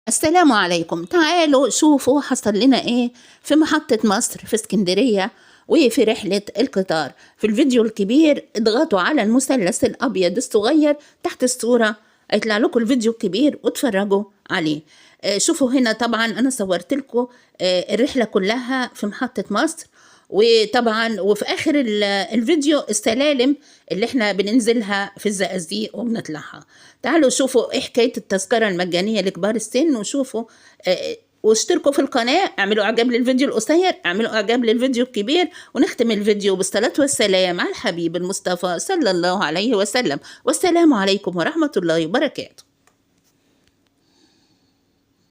السلام عليكم. تعالوا شوفوا حصل لنا ايه في محطة مصر في اسكندرية وفي رحلة القطار. في الفيديو الكبير اضغطوا على المثلث الأبيض الصغير تحت الصورة، هيطلع لكم الفيديو الكبير واتفرجوا عليه. شوفوا هنا طبعا أنا صورت لكم الرحلة كلها في محطة مصر، وطبعا وفي آخر الفيديو السلالم اللي احنا بننزلها في الزقازيق وبنطلعها. تعالوا شوفوا ايه حكاية التذكرة المجانية لكبار السن، وشوفوا واشتركوا في القناة، اعملوا اعجاب للفيديو القصير، اعملوا اعجاب للفيديو الكبير، ونختم الفيديو بالصلاة والسلام على الحبيب المصطفى صلى الله عليه وسلم. والسلام عليكم ورحمة الله وبركاته.